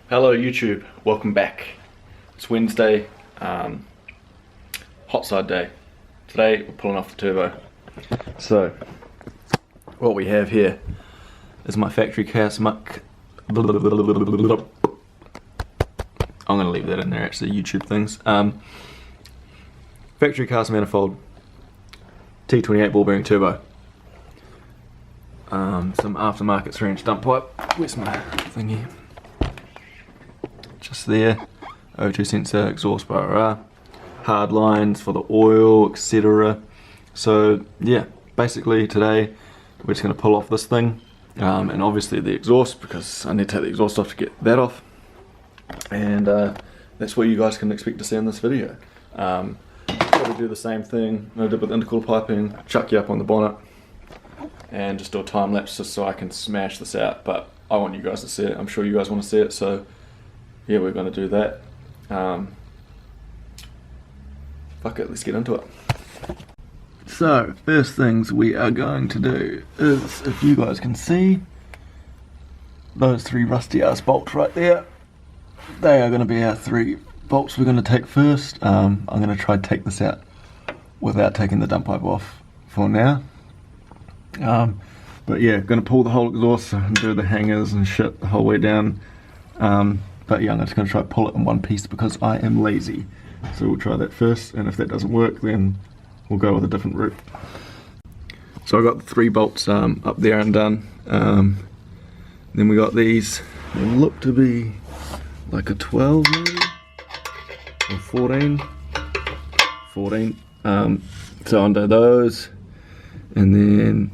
Hello YouTube, welcome back. It's Wednesday, hot side day. Today we're pulling off the turbo. So, what we have here is my factory cast muck. I'm gonna leave that in there, actually, YouTube things. Factory cast manifold, T28 ball bearing turbo. Some aftermarket 3-inch dump pipe. Where's my thingy? Just there. O2 sensor, exhaust bar, hard lines for the oil, etc. So yeah, basically today we're just going to pull off this thing, and obviously the exhaust, because I need to take the exhaust off to get that off, and that's what you guys can expect to see in this video. Probably do the same thing I did with intercooler piping, chuck you up on the bonnet and just do a time lapse just so I can smash this out, but I want you guys to see it. I'm sure you guys want to see it, so yeah, we're going to do that. Fuck it, let's get into it. So, first things we are going to do is, if you guys can see, those 3 rusty ass bolts right there, they are going to be our 3 bolts we're going to take first. I'm going to try to take this out without taking the dump pipe off for now. But yeah, going to pull the whole exhaust and do the hangers and shit the whole way down. But yeah, I'm just going to try to pull it in one piece because I am lazy. So we'll try that first, and if that doesn't work, then we'll go with a different route. So I got the 3 bolts up there and done. Then we got these. They look to be like a 12 maybe, or 14. 14. So undo those, and then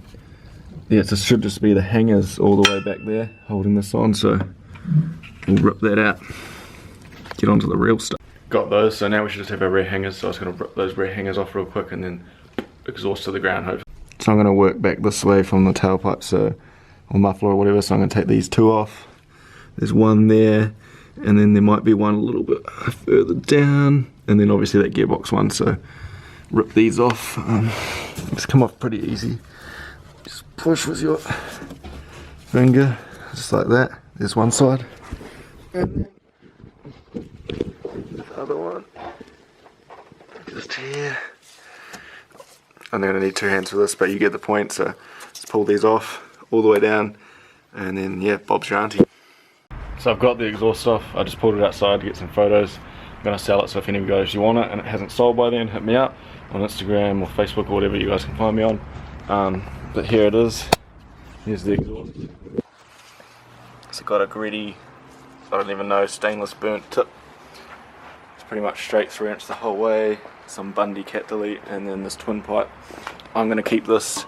yeah, it should just be the hangers all the way back there holding this on. So we'll rip that out, get onto the real stuff. Got those, so now we should just have our rear hangers. So I was going to rip those rear hangers off real quick and then exhaust to the ground, hopefully. So I'm going to work back this way from the tailpipe, so, or muffler or whatever, so I'm going to take these 2 off. There's one there, and then there might be one a little bit further down, and then obviously that gearbox one, so rip these off. It's come off pretty easy. Just push with your finger, just like that. There's one side, and then the other one, just here. I'm going to need 2 hands for this, but you get the point, so just pull these off all the way down, and then yeah, Bob's your auntie. So I've got the exhaust off, I just pulled it outside to get some photos. I'm going to sell it, so if any of you guys you want it and it hasn't sold by then, hit me up on Instagram or Facebook or whatever you guys can find me on. But here it is, here's the exhaust. It's got a gritty, I don't even know, stainless burnt tip. It's pretty much straight 3-inch the whole way, some Bundy cat delete, and then this twin pipe. I'm going to keep this.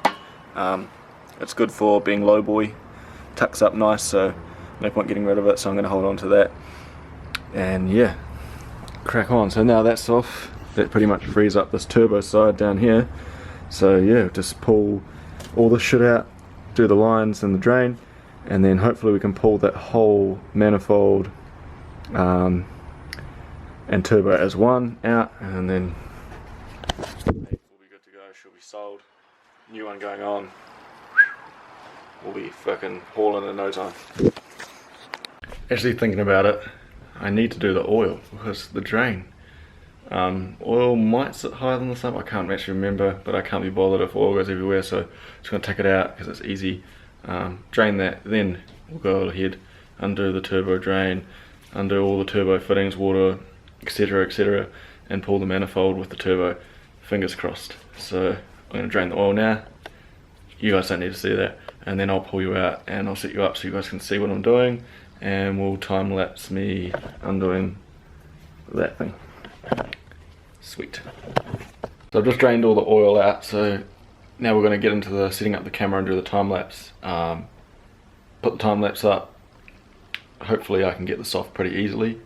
It's good for being low boy, tucks up nice, so no point getting rid of it, so I'm going to hold on to that. And yeah, crack on. So now that's off, that pretty much frees up this turbo side down here. So yeah, just pull all this shit out, do the lines and the drain, and then hopefully we can pull that whole manifold and turbo as one out, and then we'll be good to go. She'll be sold, new one going on. We'll be fucking hauling in no time. Actually thinking about it, I need to do the oil because the drain, oil might sit higher than the sump. I can't actually remember, but I can't be bothered if oil goes everywhere, so I'm just going to take it out because it's easy. Drain that, then we'll go ahead, undo the turbo drain, undo all the turbo fittings, water, etc, and pull the manifold with the turbo. Fingers crossed. So I'm going to drain the oil now. You guys don't need to see that, and then I'll pull you out and I'll set you up so you guys can see what I'm doing, and we'll time lapse me undoing that thing. Sweet. So I've just drained all the oil out, so now we're going to get into the setting up the camera and do the time lapse. Put the time lapse up. Hopefully I can get this off pretty easily,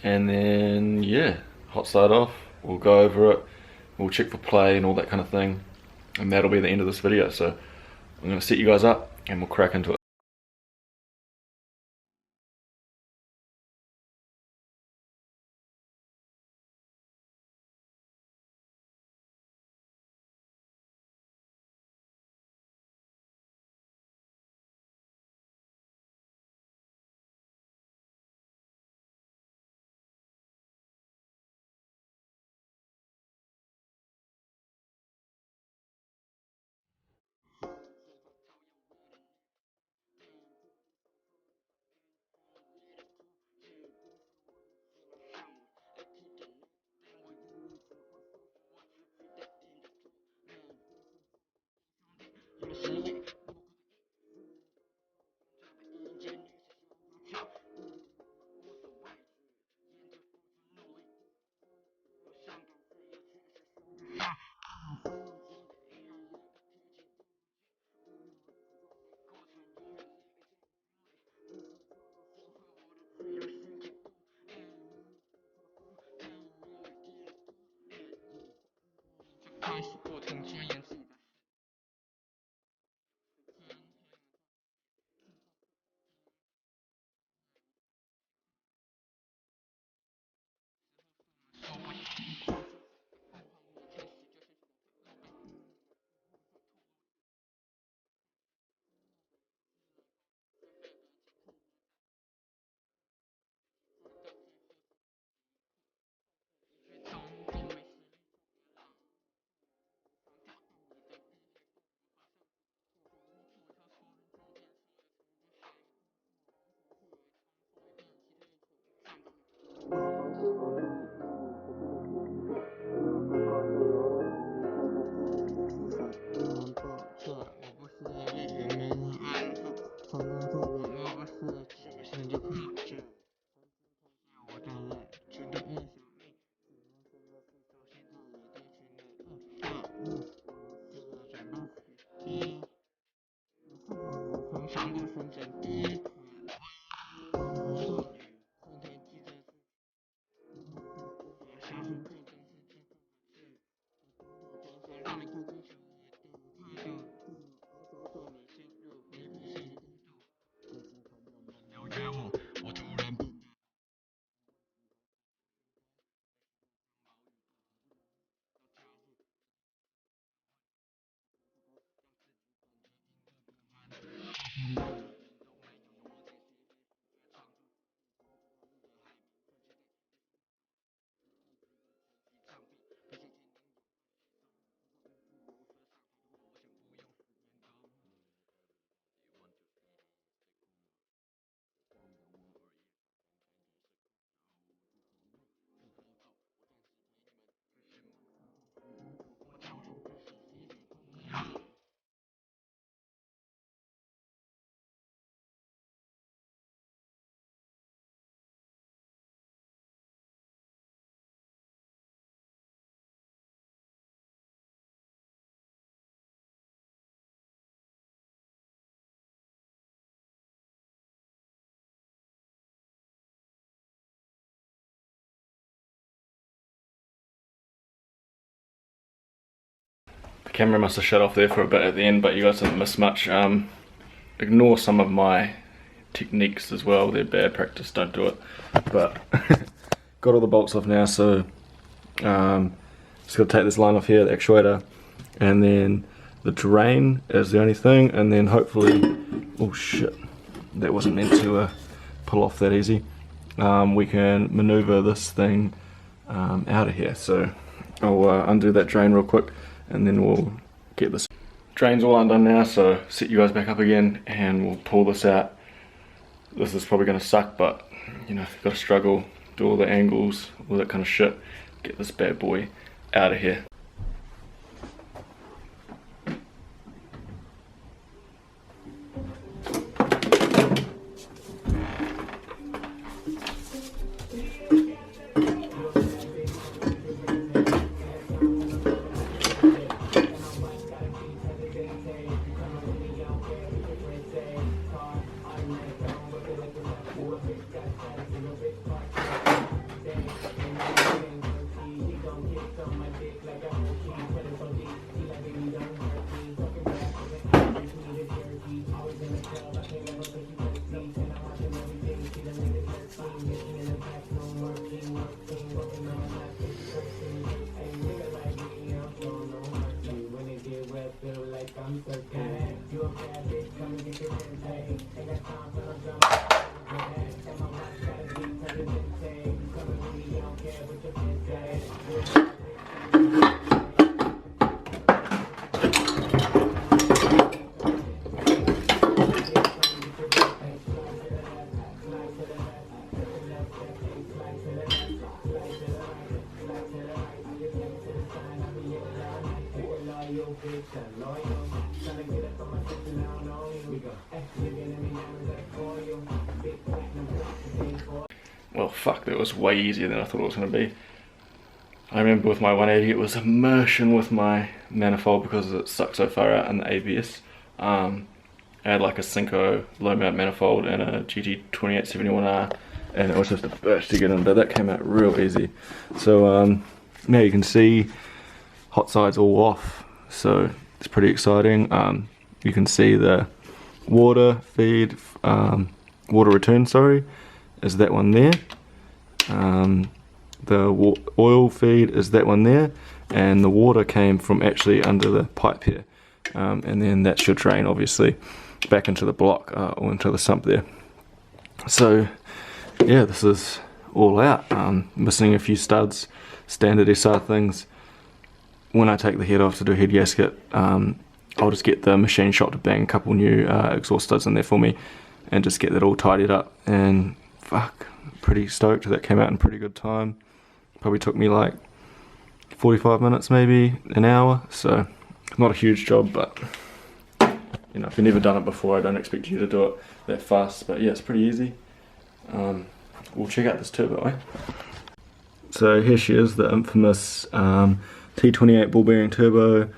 and then yeah, hot side off. We'll go over it, we'll check for play and all that kind of thing, and that'll be the end of this video. So I'm going to set you guys up and we'll crack into it. The camera must have shut off there for a bit at the end, but you guys didn't miss much. Ignore some of my techniques as well, they're bad practice, don't do it. But got all the bolts off now, so just got to take this line off here, the actuator, and then the drain is the only thing, and then hopefully, oh shit, that wasn't meant to pull off that easy. We can maneuver this thing out of here. So I'll undo that drain real quick, and then we'll get this. Drain's all undone now, so set you guys back up again, and we'll pull this out. This is probably going to suck, but you know, you've got to struggle, do all the angles, all that kind of shit, get this bad boy out of here. Well, fuck, that was way easier than I thought it was going to be. I remember with my 180 it was immersion with my manifold because it stuck so far out in the ABS. I had like a Cinco low mount manifold and a GT2871R, and it was just a bitch to get in, but that came out real easy. So now you can see hot side's all off, so it's pretty exciting. You can see the water feed, water return, sorry, is that one there. The oil feed is that one there, and the water came from actually under the pipe here, and then that should drain obviously back into the block or into the sump there. So yeah, this is all out. Missing a few studs, standard SR things. When I take the head off to do head gasket, I'll just get the machine shop to bang a couple new exhaust studs in there for me and just get that all tidied up. And fuck, pretty stoked. That came out in pretty good time. Probably took me like 45 minutes, maybe an hour. So not a huge job, but you know, if you've never done it before, I don't expect you to do it that fast. But yeah, it's pretty easy. We'll check out this turbo, eh? So here she is, the infamous T28 ball bearing turbo,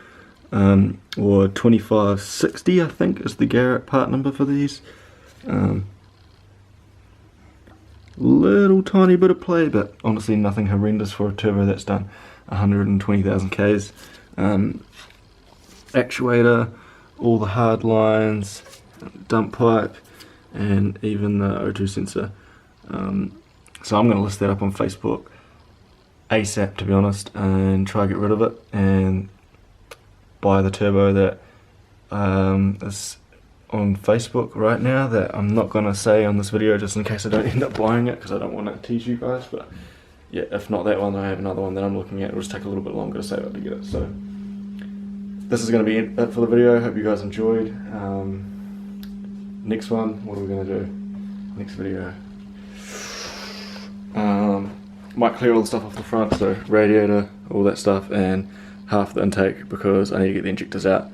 or 2560 I think is the Garrett part number for these. Little tiny bit of play, but honestly nothing horrendous for a turbo that's done 120,000 Ks. Actuator, all the hard lines, dump pipe, and even the O2 sensor. So I'm going to list that up on Facebook ASAP, to be honest, and try to get rid of it and buy the turbo that is on Facebook right now, that I'm not going to say on this video just in case I don't end up buying it, because I don't want to tease you guys. But yeah, if not that one, I have another one that I'm looking at. It'll just take a little bit longer to save up to get it. So this is going to be it for the video. Hope you guys enjoyed. Next one, what are we going to do? Next video, might clear all the stuff off the front, so radiator, all that stuff, and half the intake, because I need to get the injectors out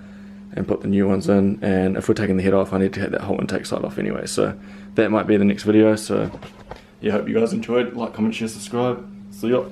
and put the new ones in, and if we're taking the head off, I need to take that whole intake side off anyway. So that might be the next video. So yeah, hope you guys enjoyed. Like, comment, share, subscribe. See ya.